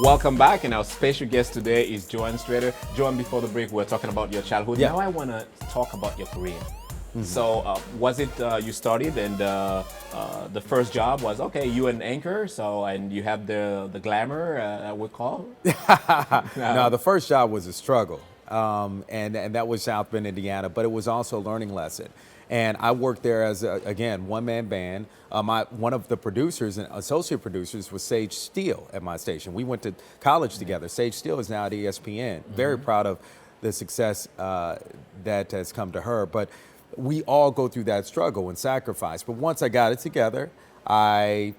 Welcome back, and our special guest today is Jawan Strader. Jawan, before the break, we were talking about your childhood. Yeah. Now I want to talk about your career. So was it you started and the first job was, okay, you an anchor, so and you have the glamour, I would call? No, the first job was a struggle, and that was South Bend, Indiana, but it was also a learning lesson. And I worked there as, again, one-man band. One of the producers and associate producers was Sage Steele at my station. We went to college together. Sage Steele is now at ESPN. Very proud of the success that has come to her. But we all go through that struggle and sacrifice. But once I got it together, I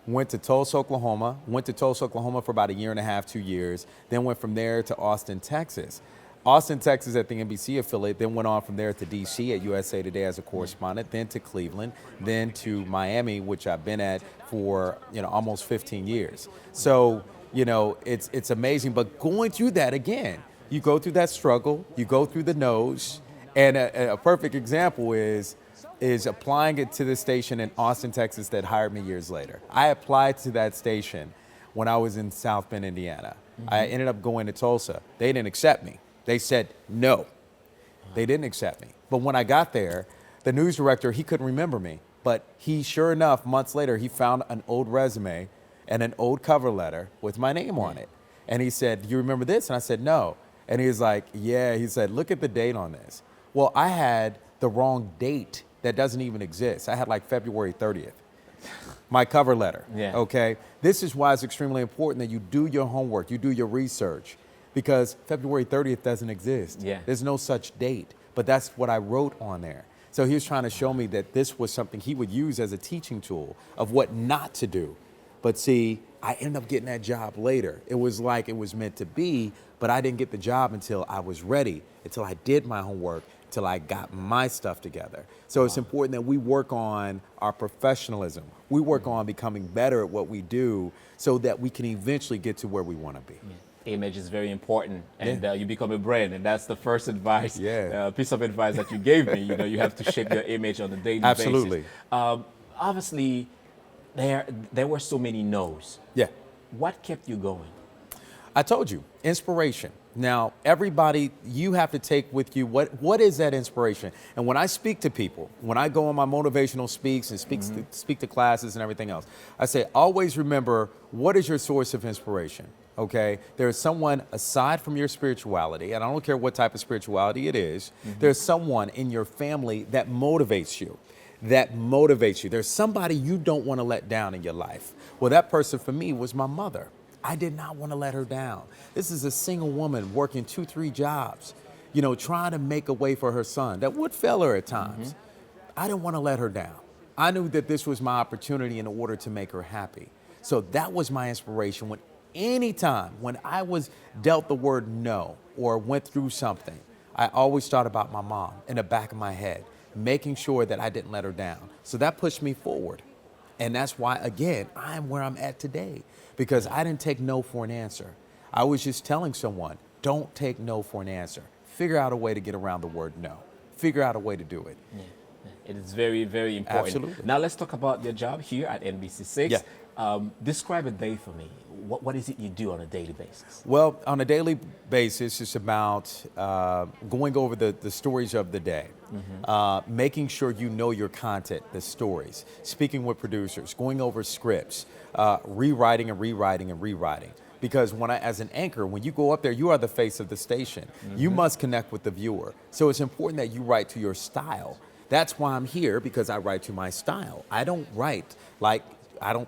went to Tulsa, Oklahoma. Went to Tulsa, Oklahoma for about a year and a half, 2 years. Then went from there to Austin, Texas. Austin, Texas at the NBC affiliate, then went on from there to DC at USA Today as a correspondent, then to Cleveland, then to Miami, which I've been at for almost 15 years. So, it's amazing. But going through that again, you go through that struggle, you go through the no's, and a perfect example is applying it to the station in Austin, Texas that hired me years later. I applied to that station when I was in South Bend, Indiana. I ended up going to Tulsa. They didn't accept me. They said no. They didn't accept me. But when I got there, the news director, he couldn't remember me. But he, sure enough, months later, he found an old resume and an old cover letter with my name on it. And he said, "Do you remember this?" And I said, "No." And he was like, "Yeah." He said, "Look at the date on this." Well, I had the wrong date that doesn't even exist. I had like February 30th. My cover letter. Yeah. Okay. This is why it's extremely important that you do your homework, you do your research. Because February 30th doesn't exist. Yeah. There's no such date, but that's what I wrote on there. So he was trying to show me that this was something he would use as a teaching tool of what not to do. But see, I ended up getting that job later. It was like it was meant to be, but I didn't get the job until I was ready, until I did my homework, until I got my stuff together. So it's important that we work on our professionalism. We work on becoming better at what we do so that we can eventually get to where we want to be. Yeah. Image is very important, and you become a brand, and that's the first advice, piece of advice that you gave me. You have to shape your image on a daily Absolutely. basis. Obviously, there were so many no's. Yeah. What kept you going? I told you, inspiration. Now, everybody, you have to take with you what is that inspiration? And when I speak to people, when I go on my motivational speaks and speak to classes and everything else, I say, always remember, what is your source of inspiration? Okay, there is someone aside from your spirituality, and I don't care what type of spirituality it is, there's someone in your family that motivates you. There's somebody you don't want to let down in your life. Well, that person for me was my mother. I did not want to let her down. This is a single woman working 2-3 jobs, trying to make a way for her son. That would fail her at times. I didn't want to let her down. I knew that this was my opportunity in order to make her happy. So that was my inspiration. Anytime when I was dealt the word no or went through something, I always thought about my mom in the back of my head, making sure that I didn't let her down. So that pushed me forward. And that's why, again, I'm where I'm at today, because I didn't take no for an answer. I was just telling someone, don't take no for an answer. Figure out a way to get around the word no. Figure out a way to do it. Yeah. It is very, very important. Absolutely. Now let's talk about your job here at NBC6. Yeah. Describe a day for me. What is it you do on a daily basis? Well, on a daily basis, it's about going over the stories of the day, making sure you know your content, the stories, speaking with producers, going over scripts, rewriting and rewriting and rewriting. Because as an anchor, when you go up there, you are the face of the station. You must connect with the viewer. So it's important that you write to your style. That's why I'm here, because I write to my style. I don't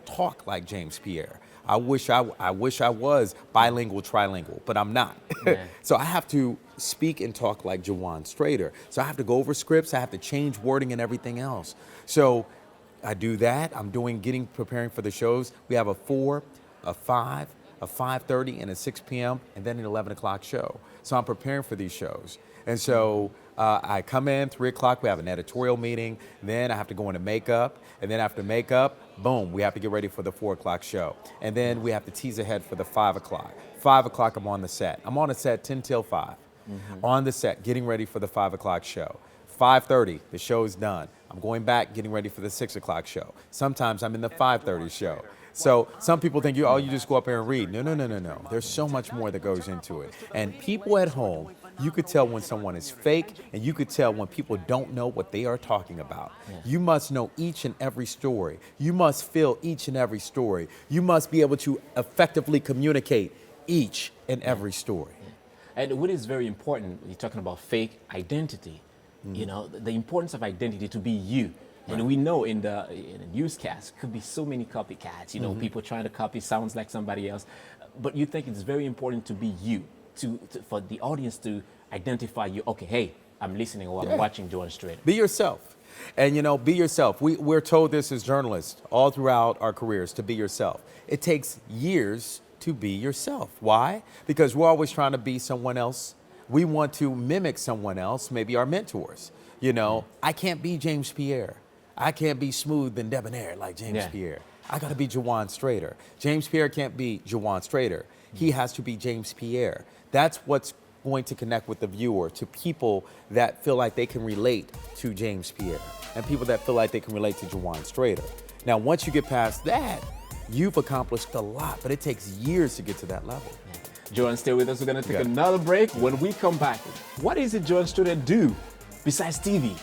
talk like James Pierre. I wish I was bilingual, trilingual, but I'm not. Yeah. So I have to speak and talk like Jawan Strader. So I have to go over scripts. I have to change wording and everything else. So I do that. I'm preparing for the shows. We have a 4, a 5, a 5:30, and a 6 p.m., and then an 11 o'clock show. So I'm preparing for these shows. And so I come in 3 o'clock, we have an editorial meeting, then I have to go into makeup, and then after makeup, boom, we have to get ready for the 4 o'clock show. And then we have to tease ahead for the 5 o'clock. 5 o'clock, I'm on the set. I'm on the set 10 till 5. On the set, getting ready for the 5 o'clock show. 5:30, the show's done. I'm going back, getting ready for the 6 o'clock show. Sometimes I'm in the 5:30 show. So some people think you just go up there and read. No, no, no, no, no. There's so much more that goes into it. And people at home, you could tell when someone is fake, and you could tell when people don't know what they are talking about. Yeah. You must know each and every story. You must feel each and every story. You must be able to effectively communicate each and every story. And what is very important, you're talking about fake identity. You know, the importance of identity to be you. And we know in the newscast could be so many copycats, you know, people trying to copy sounds like somebody else. But you think it's very important to be you, for the audience to identify you. Okay, hey, I'm listening or I'm watching Jawan Strader. Be yourself. And, you know, be yourself. We're told this as journalists all throughout our careers, to be yourself. It takes years to be yourself. Why? Because we're always trying to be someone else. We want to mimic someone else, maybe our mentors. You know, I can't be James Pierre. I can't be smooth and debonair like James Pierre. I got to be Jawan Strader. James Pierre can't be Jawan Strader. He has to be James Pierre. That's what's going to connect with the viewer, to people that feel like they can relate to James Pierre and people that feel like they can relate to Jawan Strader. Now, once you get past that, you've accomplished a lot, but it takes years to get to that level. Jawan, stay with us. We're going to take another break. When we come back, what is it Jawan Strader do besides TV?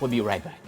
We'll be right back.